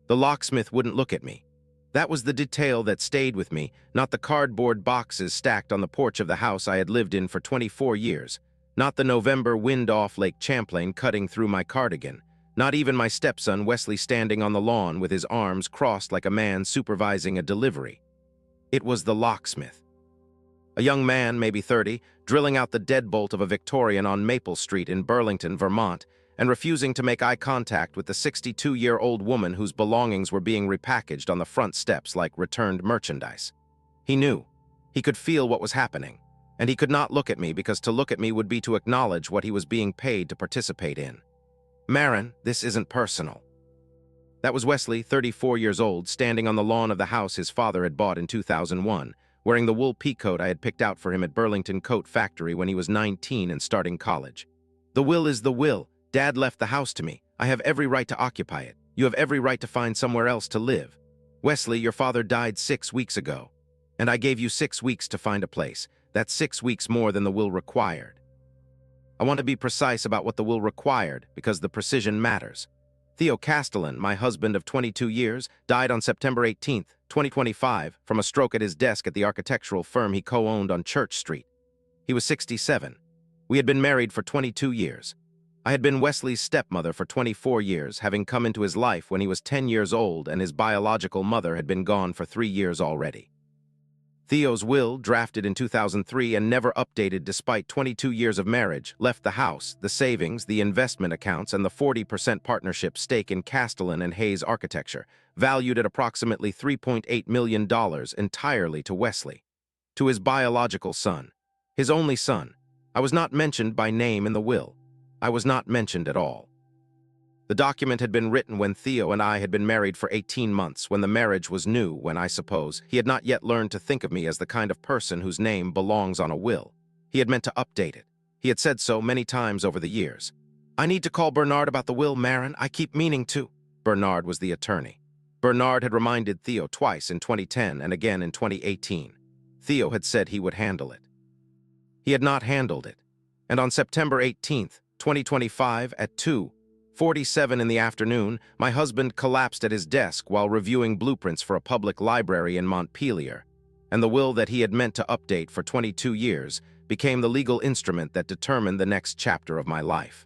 The locksmith wouldn't look at me. That was the detail that stayed with me, not the cardboard boxes stacked on the porch of the house I had lived in for 24 years, not the November wind off Lake Champlain cutting through my cardigan, not even my stepson Wesley standing on the lawn with his arms crossed like a man supervising a delivery. It was the locksmith. A young man, maybe 30, drilling out the deadbolt of a Victorian on Maple Street in Burlington, Vermont, and refusing to make eye contact with the 62-year-old woman whose belongings were being repackaged on the front steps like returned merchandise. He knew. He could feel what was happening, and he could not look at me because to look at me would be to acknowledge what he was being paid to participate in. "Marin, this isn't personal." That was Wesley, 34 years old, standing on the lawn of the house his father had bought in 2001, wearing the wool peacoat I had picked out for him at Burlington Coat Factory when he was 19 and starting college. "The will is the will. Dad left the house to me. I have every right to occupy it. You have every right to find somewhere else to live. Wesley, your father died 6 weeks ago, and I gave you 6 weeks to find a place. That's 6 weeks more than the will required." I want to be precise about what the will required because the precision matters. Theo Castellan, my husband of 22 years, died on September 18, 2025, from a stroke at his desk at the architectural firm he co-owned on Church Street. He was 67. We had been married for 22 years. I had been Wesley's stepmother for 24 years, having come into his life when he was 10 years old and his biological mother had been gone for 3 years already. Theo's will, drafted in 2003 and never updated despite 22 years of marriage, left the house, the savings, the investment accounts, and the 40% partnership stake in Castellan and Hayes Architecture, valued at approximately $3.8 million entirely to Wesley. To his biological son. His only son. I was not mentioned by name in the will. I was not mentioned at all. The document had been written when Theo and I had been married for 18 months, when the marriage was new, when, I suppose, he had not yet learned to think of me as the kind of person whose name belongs on a will. He had meant to update it. He had said so many times over the years. "I need to call Bernard about the will, Marin. I keep meaning to." Bernard was the attorney. Bernard had reminded Theo twice in 2010 and again in 2018. Theo had said he would handle it. He had not handled it. And on September 18th, 2025 at 2:47 in the afternoon, my husband collapsed at his desk while reviewing blueprints for a public library in Montpelier, and the will that he had meant to update for 22 years became the legal instrument that determined the next chapter of my life.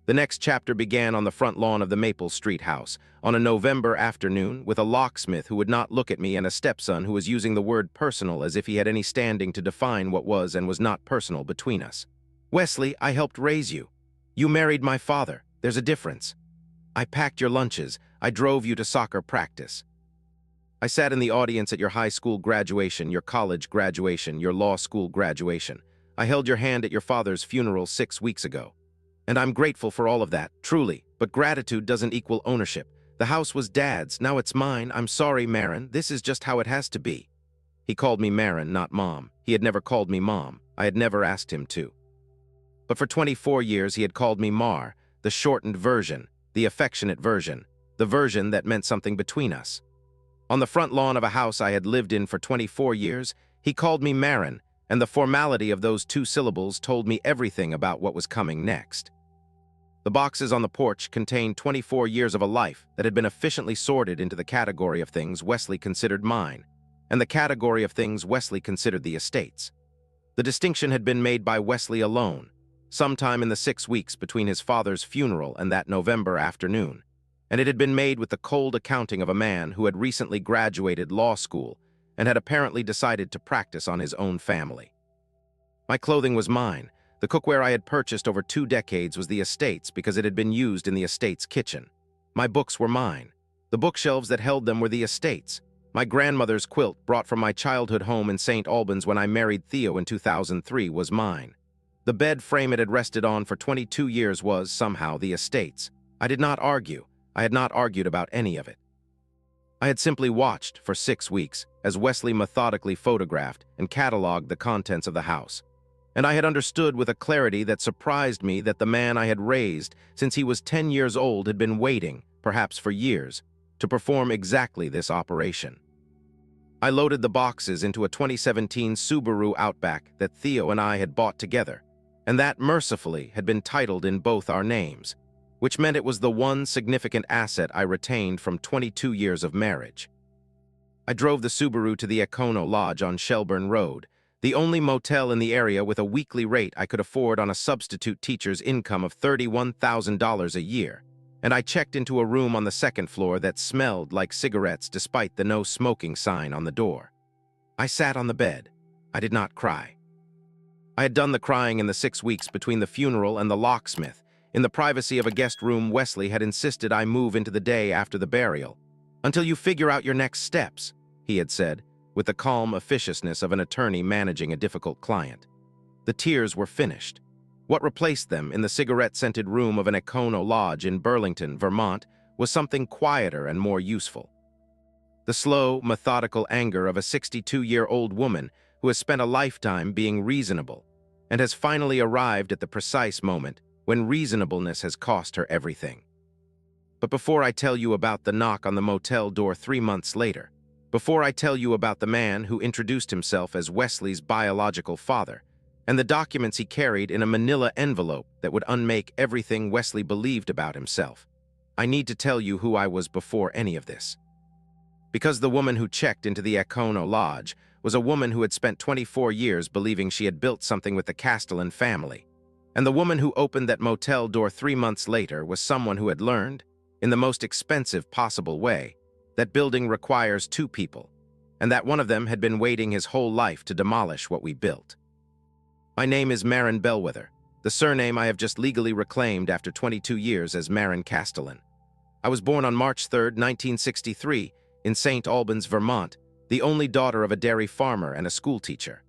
The next chapter began on the front lawn of the Maple Street house, on a November afternoon, with a locksmith who would not look at me and a stepson who was using the word personal as if he had any standing to define what was and was not personal between us. "Wesley, I helped raise you. You married my father. There's a difference. I packed your lunches. I drove you to soccer practice. I sat in the audience at your high school graduation, your college graduation, your law school graduation. I held your hand at your father's funeral 6 weeks ago. And I'm grateful for all of that, truly, but gratitude doesn't equal ownership. The house was Dad's, now it's mine. I'm sorry, Marin. This is just how it has to be." He called me Marin, not Mom. He had never called me Mom. I had never asked him to. But for 24 years he had called me Mar, the shortened version, the affectionate version, the version that meant something between us. On the front lawn of a house I had lived in for 24 years, he called me Marin, and the formality of those 2 syllables told me everything about what was coming next. The boxes on the porch contained 24 years of a life that had been efficiently sorted into the category of things Wesley considered mine, and the category of things Wesley considered the estates. The distinction had been made by Wesley alone, sometime in the 6 weeks between his father's funeral and that November afternoon, and it had been made with the cold accounting of a man who had recently graduated law school and had apparently decided to practice on his own family. My clothing was mine. The cookware I had purchased over 2 decades was the estate's because it had been used in the estate's kitchen. My books were mine. The bookshelves that held them were the estate's. My grandmother's quilt, brought from my childhood home in St. Albans when I married Theo in 2003, was mine. The bed frame it had rested on for 22 years was, somehow, the estate's. I did not argue. I had not argued about any of it. I had simply watched, for 6 weeks, as Wesley methodically photographed and cataloged the contents of the house. And I had understood with a clarity that surprised me that the man I had raised since he was 10 years old had been waiting, perhaps for years, to perform exactly this operation. I loaded the boxes into a 2017 Subaru Outback that Theo and I had bought together, and that, mercifully, had been titled in both our names. which meant it was the one significant asset I retained from 22 years of marriage. I drove the Subaru to the Econo Lodge on Shelburne Road, the only motel in the area with a weekly rate I could afford on a substitute teacher's income of $31,000 a year, and I checked into a room on the second floor that smelled like cigarettes despite the no smoking sign on the door. I sat on the bed. I did not cry. I had done the crying in the 6 weeks between the funeral and the locksmith. In the privacy of a guest room, Wesley had insisted I move into the day after the burial. "Until you figure out your next steps," he had said, with the calm officiousness of an attorney managing a difficult client. The tears were finished. What replaced them in the cigarette-scented room of an Econo lodge in Burlington, Vermont, was something quieter and more useful. The slow, methodical anger of a 62-year-old woman who has spent a lifetime being reasonable and has finally arrived at the precise moment when reasonableness has cost her everything. But before I tell you about the knock on the motel door 3 months later, before I tell you about the man who introduced himself as Wesley's biological father, and the documents he carried in a manila envelope that would unmake everything Wesley believed about himself, I need to tell you who I was before any of this. Because the woman who checked into the Econo Lodge was a woman who had spent 24 years believing she had built something with the Castellan family, and the woman who opened that motel door 3 months later was someone who had learned, in the most expensive possible way, that building requires 2 people, and that one of them had been waiting his whole life to demolish what we built. My name is Marin Bellwether, the surname I have just legally reclaimed after 22 years as Marin Castellan. I was born on March 3, 1963, in St. Albans, Vermont, the only daughter of a dairy farmer and a schoolteacher.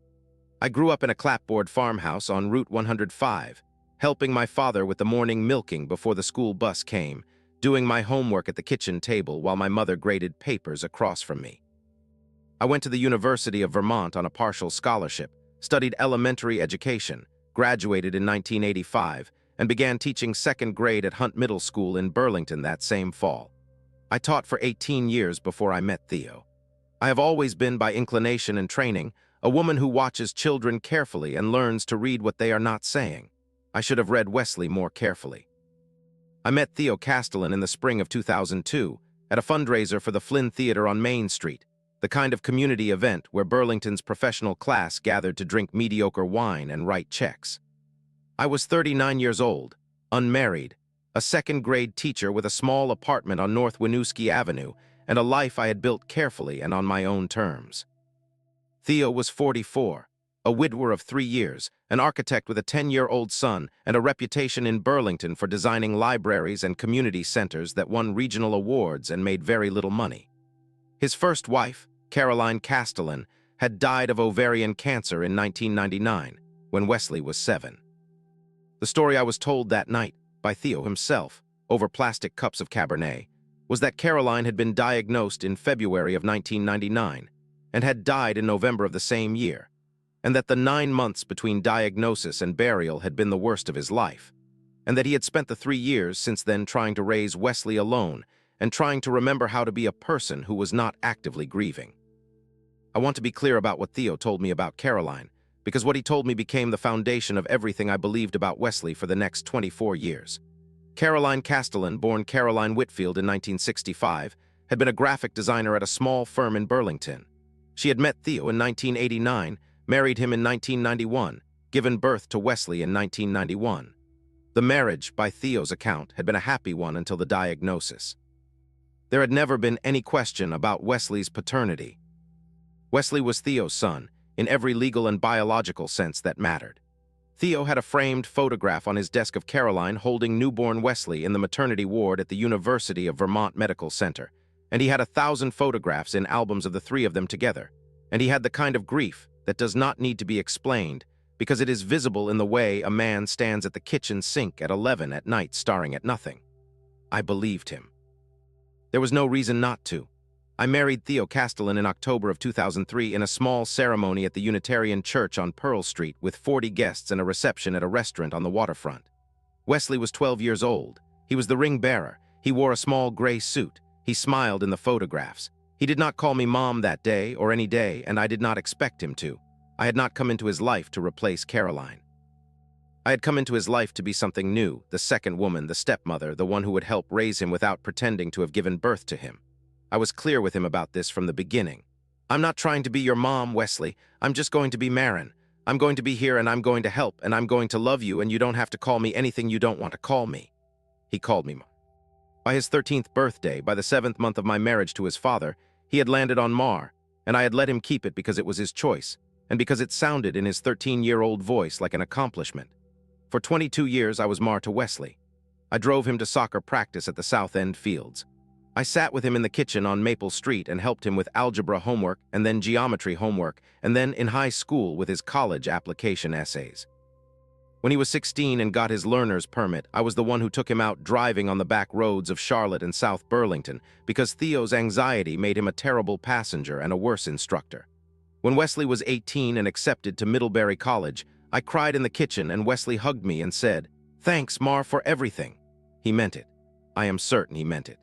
I grew up in a clapboard farmhouse on Route 105, helping my father with the morning milking before the school bus came, doing my homework at the kitchen table while my mother graded papers across from me. I went to the University of Vermont on a partial scholarship, studied elementary education, graduated in 1985, and began teaching 2nd grade at Hunt Middle School in Burlington that same fall. I taught for 18 years before I met Theo. I have always been, by inclination and training, a woman who watches children carefully and learns to read what they are not saying. I should have read Wesley more carefully. I met Theo Castellan in the spring of 2002 at a fundraiser for the Flynn Theater on Main Street, the kind of community event where Burlington's professional class gathered to drink mediocre wine and write checks. I was 39 years old, unmarried, a 2nd grade teacher with a small apartment on North Winooski Avenue, and a life I had built carefully and on my own terms. Theo was 44, a widower of 3 years, an architect with a 10-year-old son, and a reputation in Burlington for designing libraries and community centers that won regional awards and made very little money. His first wife, Caroline Castellan, had died of ovarian cancer in 1999, when Wesley was 7. The story I was told that night, by Theo himself, over plastic cups of Cabernet, was that Caroline had been diagnosed in February of 1999 and had died in November of the same year, and that the 9 months between diagnosis and burial had been the worst of his life, and that he had spent the 3 years since then trying to raise Wesley alone and trying to remember how to be a person who was not actively grieving. I want to be clear about what Theo told me about Caroline, because what he told me became the foundation of everything I believed about Wesley for the next 24 years. Caroline Castellan, born Caroline Whitfield in 1965, had been a graphic designer at a small firm in Burlington. She had met Theo in 1989, married him in 1991, given birth to Wesley in 1991. The marriage, by Theo's account, had been a happy one until the diagnosis. There had never been any question about Wesley's paternity. Wesley was Theo's son, in every legal and biological sense that mattered. Theo had a framed photograph on his desk of Caroline holding newborn Wesley in the maternity ward at the University of Vermont Medical Center, and he had 1,000 photographs in albums of the 3 of them together, and he had the kind of grief that does not need to be explained because it is visible in the way a man stands at the kitchen sink at 11 at night staring at nothing. I believed him. There was no reason not to. I married Theo Castellan in October of 2003 in a small ceremony at the Unitarian Church on Pearl Street with 40 guests and a reception at a restaurant on the waterfront. Wesley was 12 years old. He was the ring bearer. He wore a small gray suit. He smiled in the photographs. He did not call me Mom that day or any day, and I did not expect him to. I had not come into his life to replace Caroline. I had come into his life to be something new, the second woman, the stepmother, the one who would help raise him without pretending to have given birth to him. I was clear with him about this from the beginning. I'm not trying to be your mom, Wesley. I'm just going to be Marin. I'm going to be here and I'm going to help and I'm going to love you and you don't have to call me anything you don't want to call me. He called me. By his 13th birthday, by the 7th month of my marriage to his father, he had landed on Mar, and I had let him keep it because it was his choice, and because it sounded in his 13-year-old voice like an accomplishment. For 22 years, I was Mar to Wesley. I drove him to soccer practice at the South End fields. I sat with him in the kitchen on Maple Street and helped him with algebra homework and then geometry homework, and then in high school with his college application essays. When he was 16 and got his learner's permit, I was the one who took him out driving on the back roads of Charlotte and South Burlington because Theo's anxiety made him a terrible passenger and a worse instructor. When Wesley was 18 and accepted to Middlebury College, I cried in the kitchen and Wesley hugged me and said, "Thanks, Mar, for everything." He meant it. I am certain he meant it.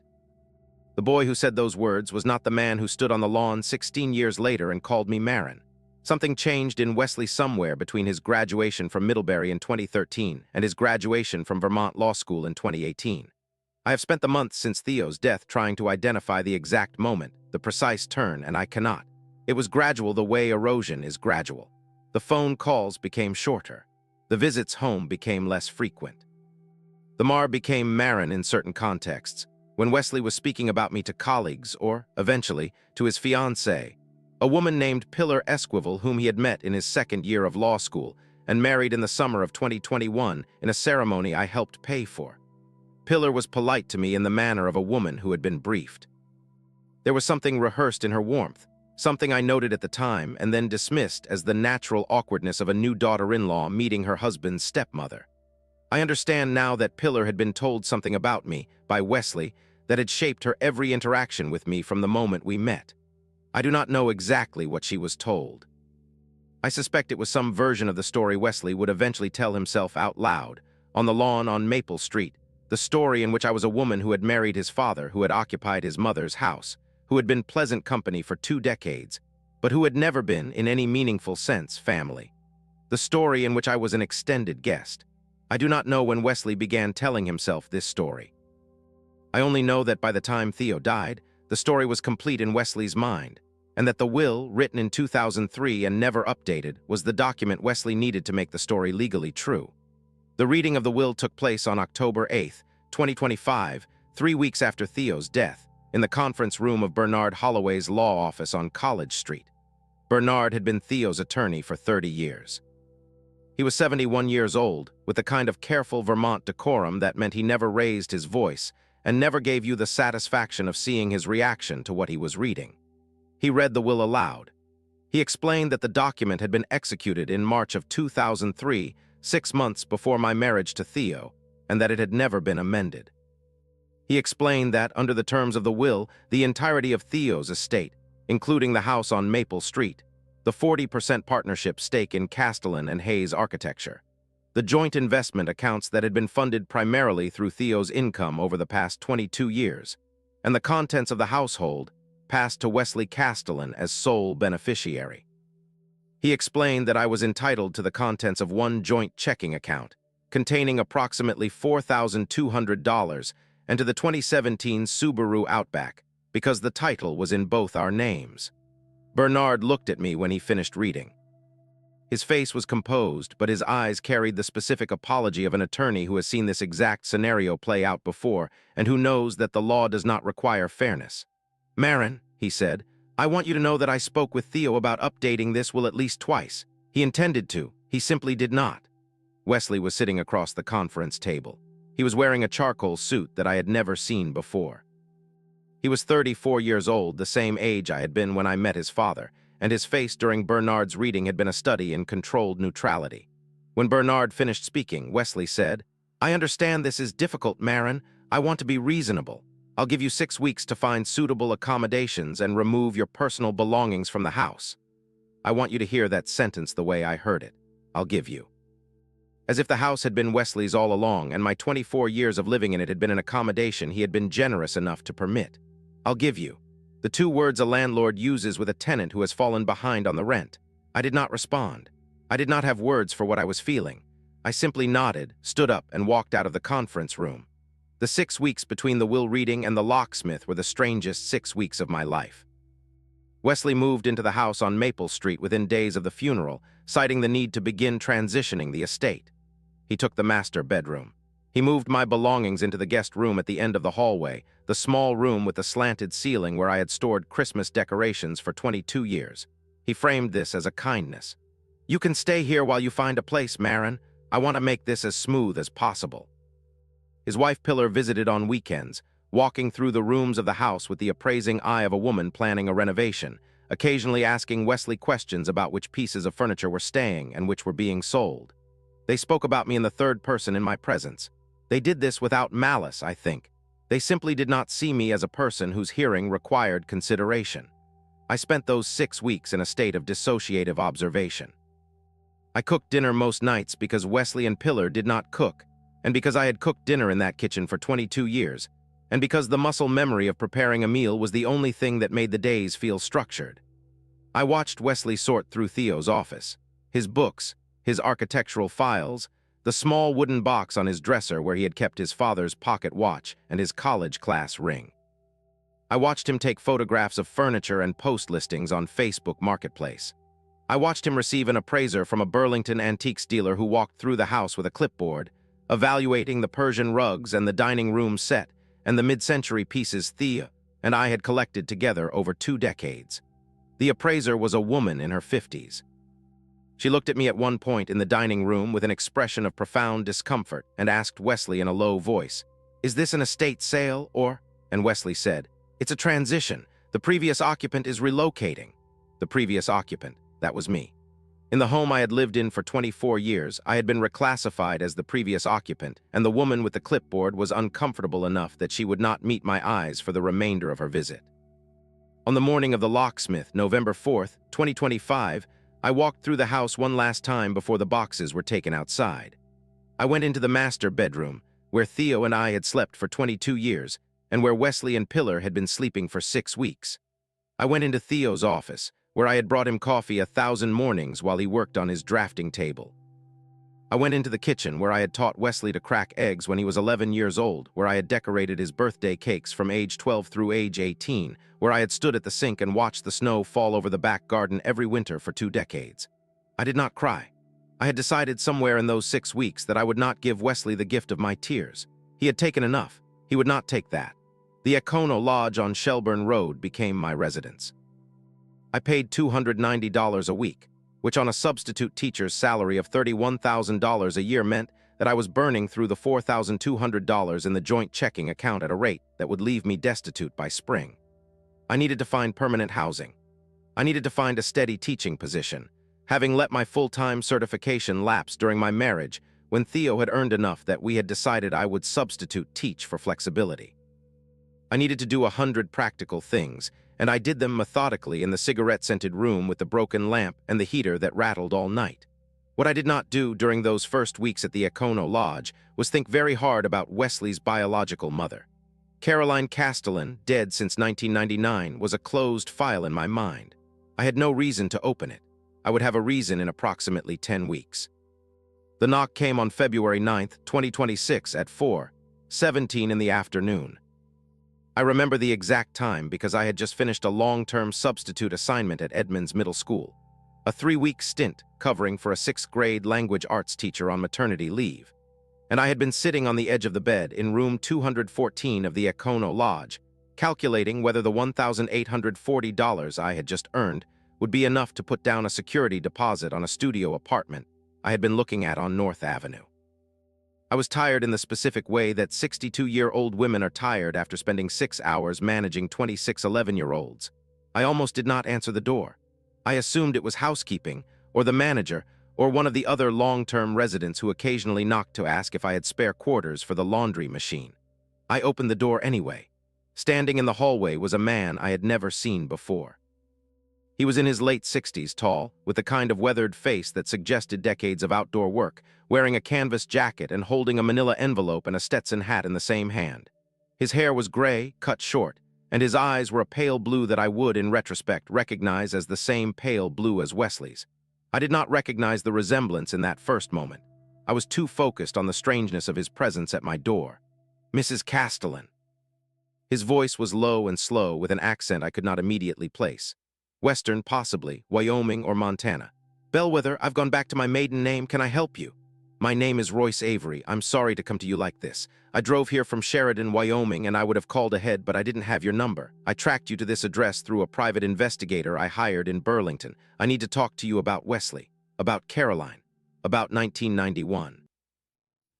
The boy who said those words was not the man who stood on the lawn 16 years later and called me Marin. Something changed in Wesley somewhere between his graduation from Middlebury in 2013 and his graduation from Vermont Law School in 2018. I have spent the months since Theo's death trying to identify the exact moment, the precise turn, and I cannot. It was gradual the way erosion is gradual. The phone calls became shorter. The visits home became less frequent. The Mar became Marin in certain contexts, when Wesley was speaking about me to colleagues or, eventually, to his fiancée, a woman named Pilar Esquivel whom he had met in his second year of law school and married in the summer of 2021 in a ceremony I helped pay for. Pilar was polite to me in the manner of a woman who had been briefed. There was something rehearsed in her warmth, something I noted at the time and then dismissed as the natural awkwardness of a new daughter-in-law meeting her husband's stepmother. I understand now that Pilar had been told something about me by Wesley that had shaped her every interaction with me from the moment we met. I do not know exactly what she was told. I suspect it was some version of the story Wesley would eventually tell himself out loud, on the lawn on Maple Street, the story in which I was a woman who had married his father, who had occupied his mother's house, who had been pleasant company for 2 decades, but who had never been, in any meaningful sense, family. The story in which I was an extended guest. I do not know when Wesley began telling himself this story. I only know that by the time Theo died, the story was complete in Wesley's mind, and that the will, written in 2003 and never updated, was the document Wesley needed to make the story legally true. The reading of the will took place on October 8, 2025, 3 weeks after Theo's death, in the conference room of Bernard Holloway's law office on College Street. Bernard had been Theo's attorney for 30 years. He was 71 years old, with the kind of careful Vermont decorum that meant he never raised his voice and never gave you the satisfaction of seeing his reaction to what he was reading. He read the will aloud. He explained that the document had been executed in March of 2003, 6 months before my marriage to Theo, and that it had never been amended. He explained that, under the terms of the will, the entirety of Theo's estate, including the house on Maple Street, the 40% partnership stake in Castellan and Hayes Architecture, the joint investment accounts that had been funded primarily through Theo's income over the past 22 years, and the contents of the household passed to Wesley Castellan as sole beneficiary. He explained that I was entitled to the contents of one joint checking account, containing approximately $4,200, and to the 2017 Subaru Outback, because the title was in both our names. Bernard looked at me when he finished reading. His face was composed, but his eyes carried the specific apology of an attorney who has seen this exact scenario play out before and who knows that the law does not require fairness. "Marin," he said, "I want you to know that I spoke with Theo about updating this will at least twice. He intended to. He simply did not." Wesley was sitting across the conference table. He was wearing a charcoal suit that I had never seen before. He was 34 years old, the same age I had been when I met his father, and his face during Bernard's reading had been a study in controlled neutrality. When Bernard finished speaking, Wesley said, "I understand this is difficult, Marin. I want to be reasonable. I'll give you 6 weeks to find suitable accommodations and remove your personal belongings from the house." I want you to hear that sentence the way I heard it. I'll give you. As if the house had been Wesley's all along and my 24 years of living in it had been an accommodation he had been generous enough to permit. I'll give you. The 2 words a landlord uses with a tenant who has fallen behind on the rent. I did not respond. I did not have words for what I was feeling. I simply nodded, stood up, and walked out of the conference room. The 6 weeks between the will reading and the locksmith were the strangest 6 weeks of my life. Wesley moved into the house on Maple Street within days of the funeral, citing the need to begin transitioning the estate. He took the master bedroom. He moved my belongings into the guest room at the end of the hallway, the small room with the slanted ceiling where I had stored Christmas decorations for 22 years. He framed this as a kindness. "You can stay here while you find a place, Marin. I want to make this as smooth as possible." His wife Pillar visited on weekends, walking through the rooms of the house with the appraising eye of a woman planning a renovation, occasionally asking Wesley questions about which pieces of furniture were staying and which were being sold. They spoke about me in the third person in my presence. They did this without malice, I think. They simply did not see me as a person whose hearing required consideration. I spent those 6 weeks in a state of dissociative observation. I cooked dinner most nights because Wesley and Pillar did not cook, and because I had cooked dinner in that kitchen for 22 years, and because the muscle memory of preparing a meal was the only thing that made the days feel structured. I watched Wesley sort through Theo's office, his books, his architectural files, the small wooden box on his dresser where he had kept his father's pocket watch and his college class ring. I watched him take photographs of furniture and post listings on Facebook Marketplace. I watched him receive an appraiser from a Burlington antiques dealer who walked through the house with a clipboard, evaluating the Persian rugs and the dining room set and the mid-century pieces Theo and I had collected together over 2 decades. The appraiser was a woman in her 50s. She looked at me at one point in the dining room with an expression of profound discomfort and asked Wesley in a low voice, "Is this an estate sale or?" And Wesley said, "It's a transition. The previous occupant is relocating." The previous occupant, that was me. In the home I had lived in for 24 years, I had been reclassified as the previous occupant, and the woman with the clipboard was uncomfortable enough that she would not meet my eyes for the remainder of her visit. On the morning of the locksmith, November 4th, 2025, I walked through the house one last time before the boxes were taken outside. I went into the master bedroom, where Theo and I had slept for 22 years, and where Wesley and Pillar had been sleeping for 6 weeks. I went into Theo's office, where I had brought him coffee 1,000 mornings while he worked on his drafting table. I went into the kitchen, where I had taught Wesley to crack eggs when he was 11 years old, where I had decorated his birthday cakes from age 12 through age 18, where I had stood at the sink and watched the snow fall over the back garden every winter for 2 decades. I did not cry. I had decided somewhere in those 6 weeks that I would not give Wesley the gift of my tears. He had taken enough. He would not take that. The Econo Lodge on Shelburne Road became my residence. I paid $290 a week, which on a substitute teacher's salary of $31,000 a year meant that I was burning through the $4,200 in the joint checking account at a rate that would leave me destitute by spring. I needed to find permanent housing. I needed to find a steady teaching position, having let my full-time certification lapse during my marriage when Theo had earned enough that we had decided I would substitute teach for flexibility. I needed to do 100 practical things, and I did them methodically in the cigarette-scented room with the broken lamp and the heater that rattled all night. What I did not do during those first weeks at the Econo Lodge was think very hard about Wesley's biological mother. Caroline Castellan, dead since 1999, was a closed file in my mind. I had no reason to open it. I would have a reason in approximately 10 weeks. The knock came on February 9th, 2026 at 4:17 in the afternoon. I remember the exact time because I had just finished a long-term substitute assignment at Edmonds Middle School, a 3-week stint covering for a 6th-grade language arts teacher on maternity leave. And I had been sitting on the edge of the bed in room 214 of the Econo Lodge, calculating whether the $1,840 I had just earned would be enough to put down a security deposit on a studio apartment I had been looking at on North Avenue. I was tired in the specific way that 62-year-old women are tired after spending 6 hours managing 26 11-year-olds. I almost did not answer the door. I assumed it was housekeeping, or the manager, or one of the other long-term residents who occasionally knocked to ask if I had spare quarters for the laundry machine. I opened the door anyway. Standing in the hallway was a man I had never seen before. He was in his late 60s, tall, with the kind of weathered face that suggested decades of outdoor work, wearing a canvas jacket and holding a manila envelope and a Stetson hat in the same hand. His hair was gray, cut short, and his eyes were a pale blue that I would, in retrospect, recognize as the same pale blue as Wesley's. I did not recognize the resemblance in that first moment. I was too focused on the strangeness of his presence at my door. Mrs. Castellan. His voice was low and slow with an accent I could not immediately place. Western, possibly, Wyoming or Montana. Bellwether, I've gone back to my maiden name. Can I help you? My name is Royce Avery. I'm sorry to come to you like this. I drove here from Sheridan, Wyoming, and I would have called ahead, but I didn't have your number. I tracked you to this address through a private investigator I hired in Burlington. I need to talk to you about Wesley, about Caroline, about 1991.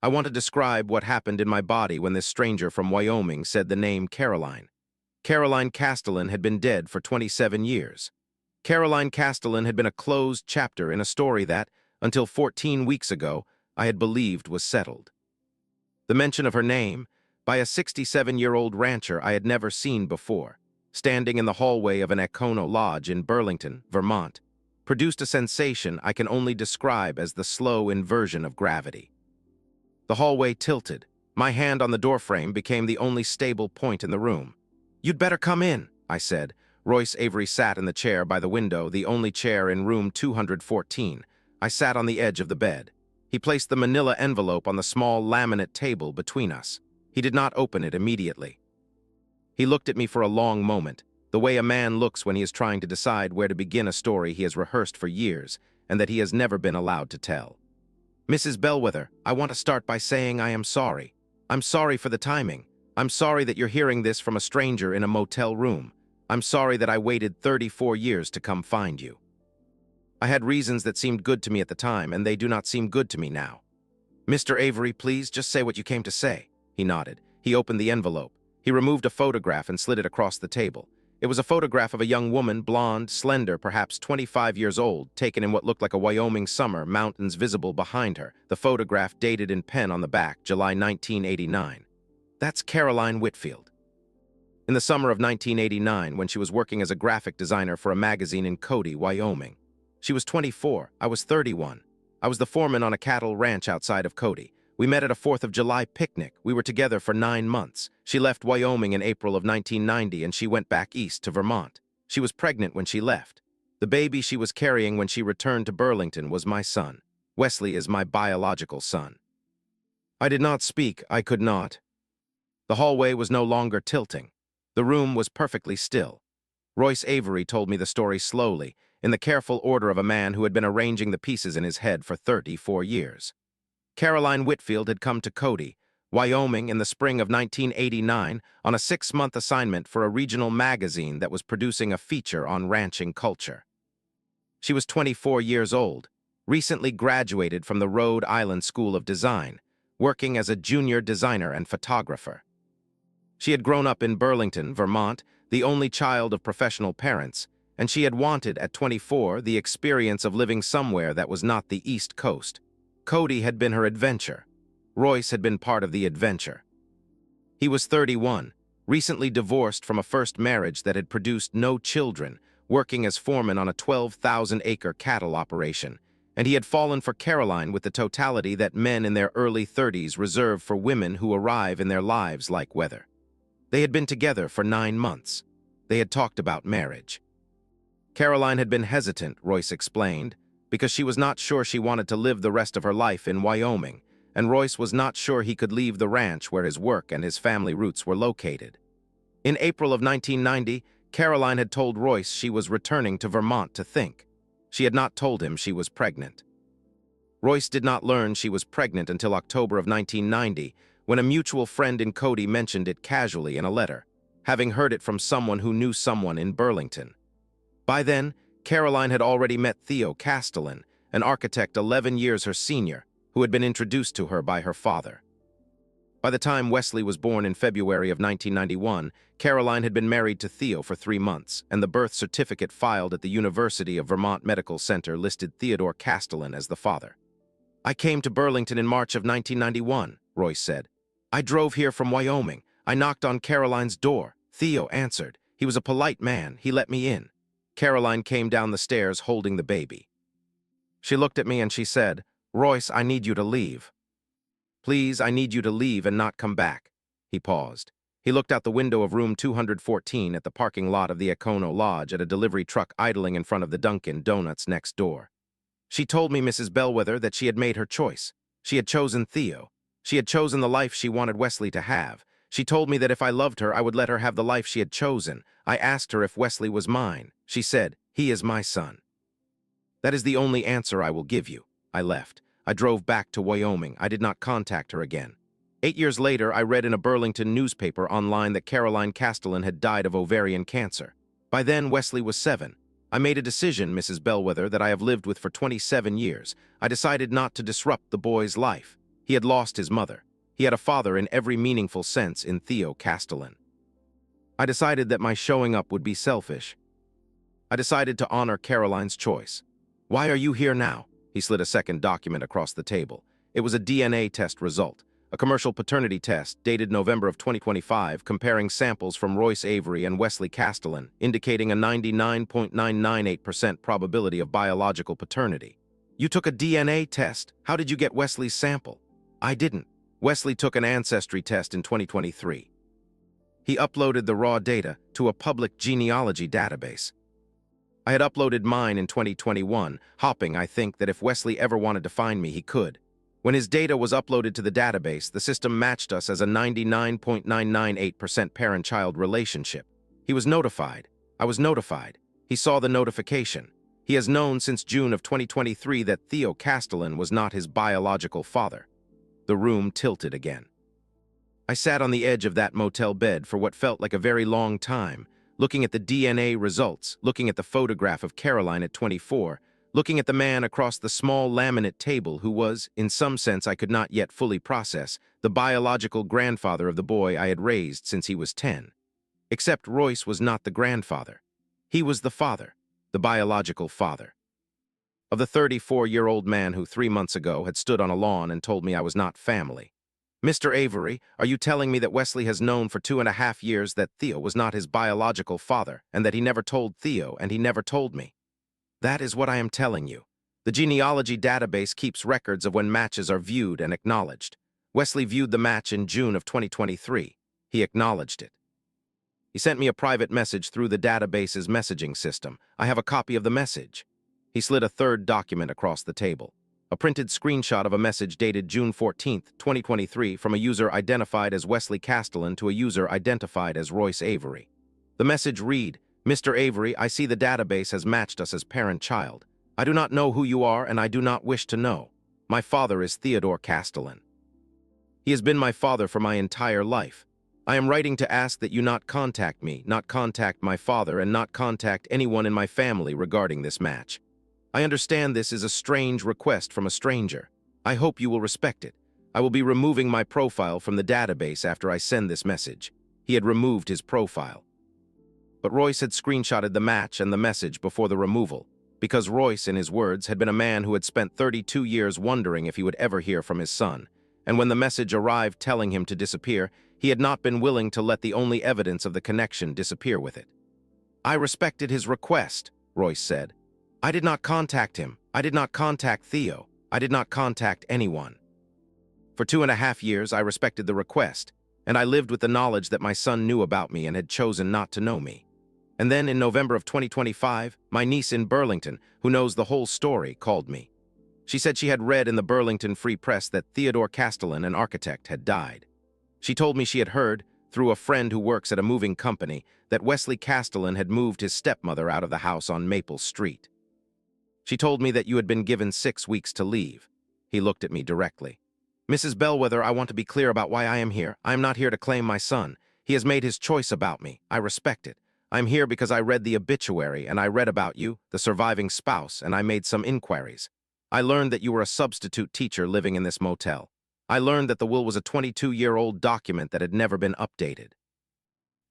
I want to describe what happened in my body when this stranger from Wyoming said the name Caroline. Caroline Castellan had been dead for 27 years. Caroline Castellan had been a closed chapter in a story that, until 14 weeks ago, I had believed was settled. The mention of her name, by a 67-year-old rancher I had never seen before, standing in the hallway of an Econo lodge in Burlington, Vermont, produced a sensation I can only describe as the slow inversion of gravity. The hallway tilted. My hand on the doorframe became the only stable point in the room. "You'd better come in," I said. Royce Avery sat in the chair by the window, the only chair in room 214. I sat on the edge of the bed. He placed the manila envelope on the small laminate table between us. He did not open it immediately. He looked at me for a long moment, the way a man looks when he is trying to decide where to begin a story he has rehearsed for years and that he has never been allowed to tell. "Mrs. Bellwether, I want to start by saying I am sorry. I'm sorry for the timing. I'm sorry that you're hearing this from a stranger in a motel room. I'm sorry that I waited 34 years to come find you. I had reasons that seemed good to me at the time, and they do not seem good to me now." "Mr. Avery, please, just say what you came to say." He nodded. He opened the envelope. He removed a photograph and slid it across the table. It was a photograph of a young woman, blonde, slender, perhaps 25 years old, taken in what looked like a Wyoming summer, mountains visible behind her. The photograph dated in pen on the back, July 1989. "That's Caroline Whitfield." In the summer of 1989, when she was working as a graphic designer for a magazine in Cody, Wyoming. She was 24, I was 31. I was the foreman on a cattle ranch outside of Cody. We met at a 4th of July picnic. We were together for 9 months. She left Wyoming in April of 1990 and she went back east to Vermont. She was pregnant when she left. The baby she was carrying when she returned to Burlington was my son. Wesley is my biological son. I did not speak. I could not. The hallway was no longer tilting. The room was perfectly still. Royce Avery told me the story slowly, in the careful order of a man who had been arranging the pieces in his head for 34 years. Caroline Whitfield had come to Cody, Wyoming in the spring of 1989 on a 6-month assignment for a regional magazine that was producing a feature on ranching culture. She was 24 years old, recently graduated from the Rhode Island School of Design, working as a junior designer and photographer. She had grown up in Burlington, Vermont, the only child of professional parents, and she had wanted, at 24, the experience of living somewhere that was not the East Coast. Cody had been her adventure. Royce had been part of the adventure. He was 31, recently divorced from a first marriage that had produced no children, working as foreman on a 12,000-acre cattle operation, and he had fallen for Caroline with the totality that men in their early 30s reserve for women who arrive in their lives like weather. They had been together for 9 months. They had talked about marriage. Caroline had been hesitant, Royce explained, because she was not sure she wanted to live the rest of her life in Wyoming, and Royce was not sure he could leave the ranch where his work and his family roots were located. In April of 1990, Caroline had told Royce she was returning to Vermont to think. She had not told him she was pregnant. Royce did not learn she was pregnant until October of 1990, when a mutual friend in Cody mentioned it casually in a letter, having heard it from someone who knew someone in Burlington. By then, Caroline had already met Theo Castellan, an architect 11 years her senior, who had been introduced to her by her father. By the time Wesley was born in February of 1991, Caroline had been married to Theo for 3 months, and the birth certificate filed at the University of Vermont Medical Center listed Theodore Castellan as the father. "I came to Burlington in March of 1991, Royce said. "I drove here from Wyoming. I knocked on Caroline's door. Theo answered. He was a polite man. He let me in. Caroline came down the stairs holding the baby. She looked at me and she said, 'Royce, I need you to leave. Please, I need you to leave and not come back.'" He paused. He looked out the window of room 214 at the parking lot of the Econo Lodge at a delivery truck idling in front of the Dunkin' Donuts next door. "She told me, Mrs. Bellwether, that she had made her choice. She had chosen Theo. She had chosen the life she wanted Wesley to have. She told me that if I loved her, I would let her have the life she had chosen. I asked her if Wesley was mine. She said, "He is my son." That is the only answer I will give you. I left. I drove back to Wyoming. I did not contact her again. 8 years later, I read in a Burlington newspaper online that Caroline Castellan had died of ovarian cancer. By then, Wesley was 7. I made a decision, Mrs. Bellwether, that I have lived with for 27 years. I decided not to disrupt the boy's life. He had lost his mother. He had a father in every meaningful sense in Theo Castellan. I decided that my showing up would be selfish. I decided to honor Caroline's choice. "Why are you here now?" He slid a second document across the table. It was a DNA test result, a commercial paternity test dated November of 2025, comparing samples from Royce Avery and Wesley Castellan, indicating a 99.998% probability of biological paternity. "You took a DNA test. How did you get Wesley's sample?" "I didn't. Wesley took an ancestry test in 2023. He uploaded the raw data to a public genealogy database. I had uploaded mine in 2021, hoping, I think, that if Wesley ever wanted to find me, he could. When his data was uploaded to the database, the system matched us as a 99.998% parent-child relationship. He was notified. I was notified. He saw the notification. He has known since June of 2023 that Theo Castellan was not his biological father." The room tilted again. I sat on the edge of that motel bed for what felt like a very long time, looking at the DNA results, looking at the photograph of Caroline at 24, looking at the man across the small laminate table who was, in some sense I could not yet fully process, the biological grandfather of the boy I had raised since he was 10. Except Royce was not the grandfather. He was the father, the biological father. Of the 34-year-old man who 3 months ago had stood on a lawn and told me I was not family. "Mr. Avery, are you telling me that Wesley has known for 2.5 years that Theo was not his biological father, and that he never told Theo, and he never told me?" "That is what I am telling you. The genealogy database keeps records of when matches are viewed and acknowledged. Wesley viewed the match in June of 2023. He acknowledged it. He sent me a private message through the database's messaging system. I have a copy of the message." He slid a third document across the table. A printed screenshot of a message dated June 14, 2023, from a user identified as Wesley Castellan to a user identified as Royce Avery. The message read, "Mr. Avery, I see the database has matched us as parent-child. I do not know who you are, and I do not wish to know. My father is Theodore Castellan. He has been my father for my entire life. I am writing to ask that you not contact me, not contact my father, and not contact anyone in my family regarding this match. I understand this is a strange request from a stranger. I hope you will respect it. I will be removing my profile from the database after I send this message." He had removed his profile. But Royce had screenshotted the match and the message before the removal, because Royce, in his words, had been a man who had spent 32 years wondering if he would ever hear from his son, and when the message arrived telling him to disappear, he had not been willing to let the only evidence of the connection disappear with it. "I respected his request," Royce said. "I did not contact him. I did not contact Theo. I did not contact anyone. For 2.5 years, I respected the request, and I lived with the knowledge that my son knew about me and had chosen not to know me. And then in November of 2025, my niece in Burlington, who knows the whole story, called me. She said she had read in the Burlington Free Press that Theodore Castellan, an architect, had died. She told me she had heard, through a friend who works at a moving company, that Wesley Castellan had moved his stepmother out of the house on Maple Street. She told me that you had been given 6 weeks to leave." He looked at me directly. "Mrs. Bellwether, I want to be clear about why I am here. I am not here to claim my son. He has made his choice about me. I respect it. I am here because I read the obituary, and I read about you, the surviving spouse, and I made some inquiries. I learned that you were a substitute teacher living in this motel. I learned that the will was a 22-year-old document that had never been updated.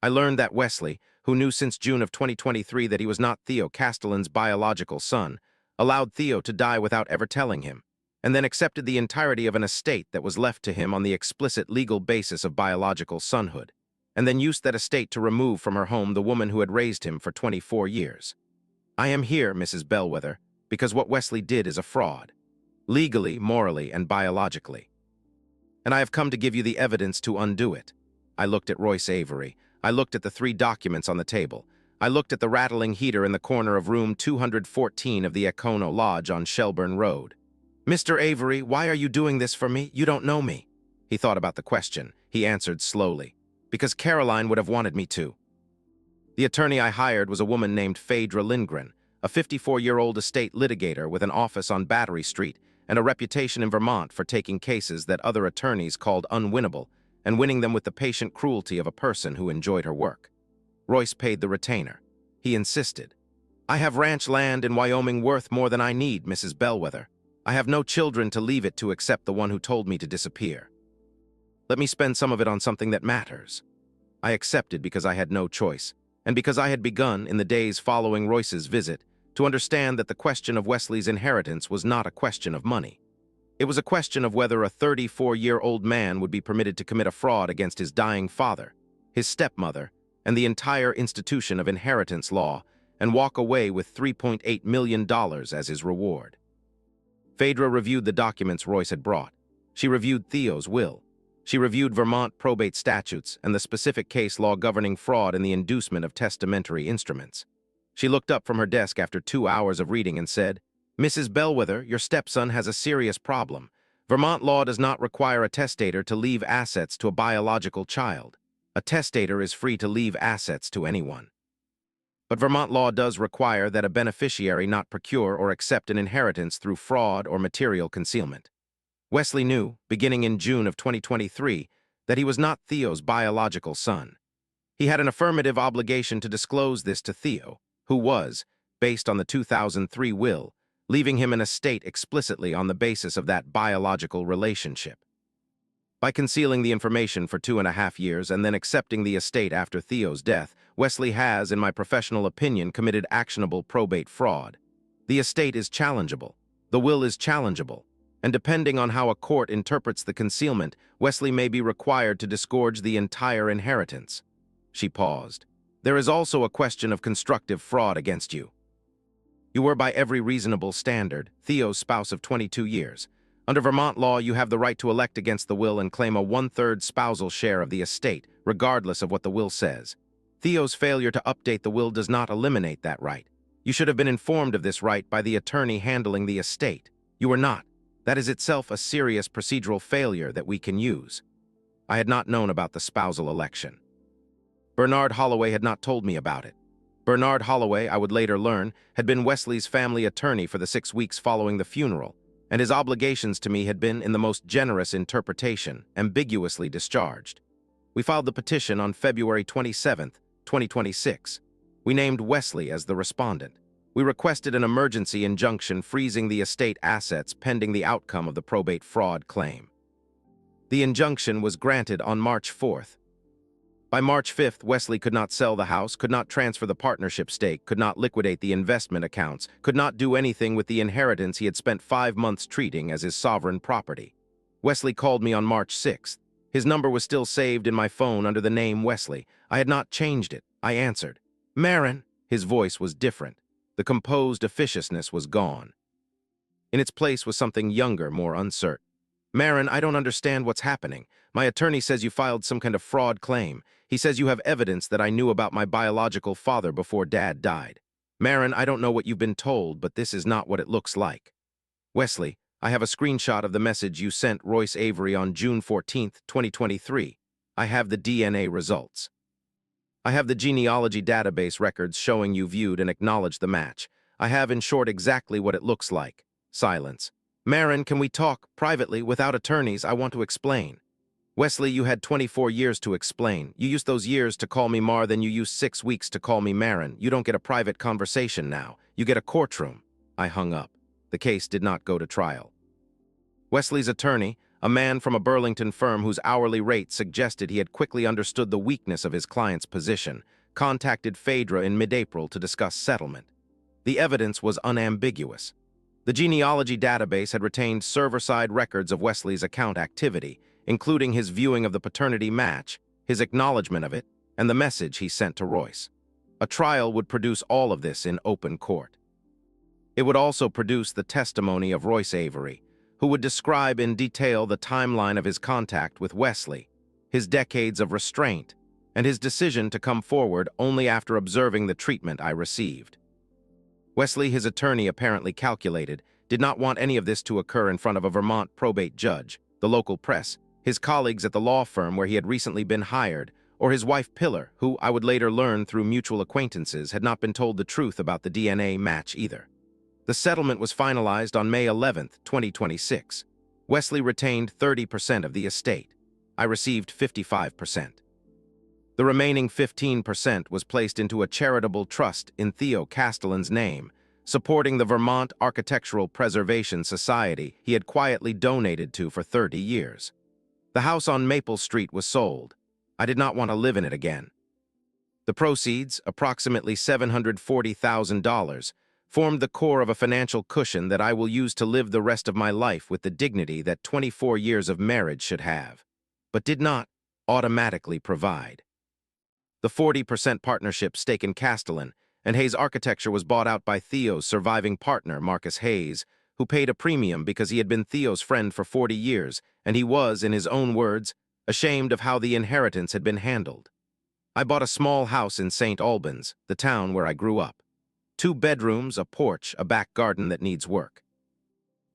I learned that Wesley, who knew since June of 2023 that he was not Theo Castellan's biological son, allowed Theo to die without ever telling him, and then accepted the entirety of an estate that was left to him on the explicit legal basis of biological sonhood, and then used that estate to remove from her home the woman who had raised him for 24 years. I am here, Mrs. Bellwether, because what Wesley did is a fraud, legally, morally, and biologically. And I have come to give you the evidence to undo it." I looked at Royce Avery. I looked at the 3 documents on the table. I looked at the rattling heater in the corner of room 214 of the Econo Lodge on Shelburne Road. "Mr. Avery, why are you doing this for me? You don't know me." He thought about the question. He answered slowly, "Because Caroline would have wanted me to." The attorney I hired was a woman named Phaedra Lindgren, a 54-year-old estate litigator with an office on Battery Street and a reputation in Vermont for taking cases that other attorneys called unwinnable and winning them with the patient cruelty of a person who enjoyed her work. Royce paid the retainer. He insisted, "I have ranch land in Wyoming worth more than I need, Mrs. Bellwether. I have no children to leave it to except the one who told me to disappear. Let me spend some of it on something that matters." I accepted because I had no choice, and because I had begun, in the days following Royce's visit, to understand that the question of Wesley's inheritance was not a question of money. It was a question of whether a 34-year-old man would be permitted to commit a fraud against his dying father, his stepmother, and the entire institution of inheritance law, and walk away with $3.8 million as his reward. Phaedra reviewed the documents Royce had brought. She reviewed Theo's will. She reviewed Vermont probate statutes and the specific case law governing fraud in the inducement of testamentary instruments. She looked up from her desk after 2 hours of reading and said, "Mrs. Bellwether, your stepson has a serious problem. Vermont law does not require a testator to leave assets to a biological child. A testator is free to leave assets to anyone. But Vermont law does require that a beneficiary not procure or accept an inheritance through fraud or material concealment." Wesley knew, beginning in June of 2023, that he was not Theo's biological son. He had an affirmative obligation to disclose this to Theo, who was, based on the 2003 will, leaving him an estate explicitly on the basis of that biological relationship. By concealing the information for 2.5 years and then accepting the estate after Theo's death, Wesley has, in my professional opinion, committed actionable probate fraud. The estate is challengeable. The will is challengeable. And depending on how a court interprets the concealment, Wesley may be required to disgorge the entire inheritance. She paused. "There is also a question of constructive fraud against you. You were, by every reasonable standard, Theo's spouse of 22 years. Under Vermont law, you have the right to elect against the will and claim a 1/3 spousal share of the estate, regardless of what the will says. Theo's failure to update the will does not eliminate that right. You should have been informed of this right by the attorney handling the estate. You were not. That is itself a serious procedural failure that we can use." I had not known about the spousal election. Bernard Holloway had not told me about it. Bernard Holloway, I would later learn, had been Wesley's family attorney for the 6 weeks following the funeral, and his obligations to me had been, in the most generous interpretation, ambiguously discharged. We filed the petition on February 27, 2026. We named Wesley as the respondent. We requested an emergency injunction freezing the estate assets pending the outcome of the probate fraud claim. The injunction was granted on March 4th. By March 5th, Wesley could not sell the house, could not transfer the partnership stake, could not liquidate the investment accounts, could not do anything with the inheritance he had spent 5 months treating as his sovereign property. Wesley called me on March 6th. His number was still saved in my phone under the name Wesley. I had not changed it. I answered. "Marin." His voice was different. The composed officiousness was gone. In its place was something younger, more uncertain. "Marin, I don't understand what's happening. My attorney says you filed some kind of fraud claim. He says you have evidence that I knew about my biological father before Dad died. Marin, I don't know what you've been told, but this is not what it looks like." "Wesley, I have a screenshot of the message you sent Royce Avery on June 14, 2023. I have the DNA results. I have the genealogy database records showing you viewed and acknowledged the match. I have, in short, exactly what it looks like." Silence. "Marin, can we talk privately without attorneys? I want to explain." "Wesley, you had 24 years to explain. You used those years to call me Mar, then you used 6 weeks to call me Marin. You don't get a private conversation now. You get a courtroom." I hung up. The case did not go to trial. Wesley's attorney, a man from a Burlington firm whose hourly rate suggested he had quickly understood the weakness of his client's position, contacted Phaedra in mid-April to discuss settlement. The evidence was unambiguous. The genealogy database had retained server-side records of Wesley's account activity, including his viewing of the paternity match, his acknowledgement of it, and the message he sent to Royce. A trial would produce all of this in open court. It would also produce the testimony of Royce Avery, who would describe in detail the timeline of his contact with Wesley, his decades of restraint, and his decision to come forward only after observing the treatment I received. Wesley, his attorney, apparently calculated, did not want any of this to occur in front of a Vermont probate judge, the local press, his colleagues at the law firm where he had recently been hired, or his wife Pillar, who I would later learn through mutual acquaintances had not been told the truth about the DNA match either. The settlement was finalized on May 11, 2026. Wesley retained 30% of the estate. I received 55%. The remaining 15% was placed into a charitable trust in Theo Castellan's name, supporting the Vermont Architectural Preservation Society he had quietly donated to for 30 years. The house on Maple Street was sold. I did not want to live in it again. The proceeds, approximately $740,000, formed the core of a financial cushion that I will use to live the rest of my life with the dignity that 24 years of marriage should have, but did not automatically provide. The 40% partnership stake in Castellan and Hayes Architecture was bought out by Theo's surviving partner, Marcus Hayes, who paid a premium because he had been Theo's friend for 40 years, and he was, in his own words, ashamed of how the inheritance had been handled. I bought a small house in St. Albans, the town where I grew up. 2 bedrooms, a porch, a back garden that needs work.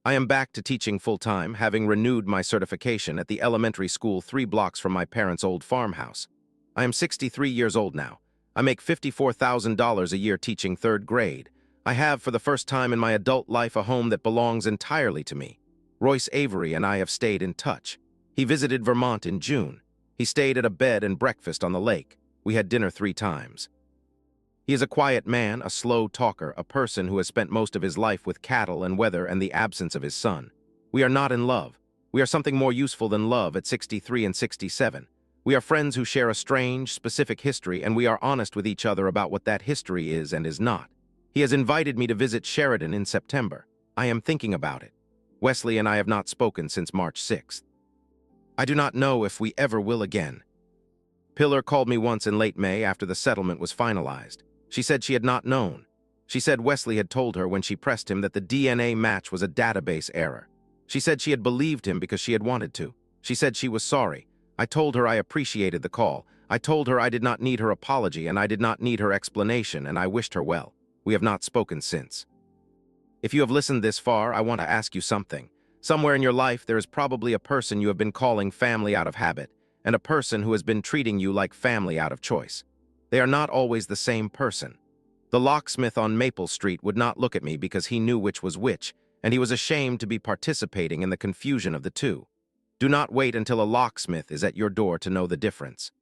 I am back to teaching full-time, having renewed my certification at the elementary school 3 blocks from my parents' old farmhouse. I am 63 years old now. I make $54,000 a year teaching 3rd grade. I have, for the first time in my adult life, a home that belongs entirely to me. Royce Avery and I have stayed in touch. He visited Vermont in June. He stayed at a bed and breakfast on the lake. We had dinner 3 times. He is a quiet man, a slow talker, a person who has spent most of his life with cattle and weather and the absence of his son. We are not in love. We are something more useful than love at 63 and 67. We are friends who share a strange, specific history, and we are honest with each other about what that history is and is not. He has invited me to visit Sheridan in September. I am thinking about it. Wesley and I have not spoken since March 6th. I do not know if we ever will again. Pillar called me once in late May after the settlement was finalized. She said she had not known. She said Wesley had told her when she pressed him that the DNA match was a database error. She said she had believed him because she had wanted to. She said she was sorry. I told her I appreciated the call. I told her I did not need her apology and I did not need her explanation, and I wished her well. We have not spoken since. If you have listened this far, I want to ask you something. Somewhere in your life there is probably a person you have been calling family out of habit, and a person who has been treating you like family out of choice. They are not always the same person. The locksmith on Maple Street would not look at me because he knew which was which, and he was ashamed to be participating in the confusion of the two. Do not wait until a locksmith is at your door to know the difference.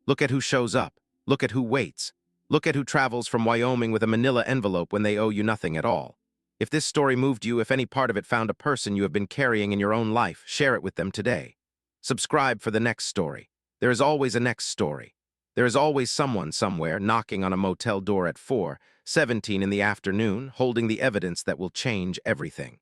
Look at who shows up. Look at who waits. Look at who travels from Wyoming with a manila envelope when they owe you nothing at all. If this story moved you, if any part of it found a person you have been carrying in your own life, share it with them today. Subscribe for the next story. There is always a next story. There is always someone somewhere knocking on a motel door at 4:17 in the afternoon, holding the evidence that will change everything.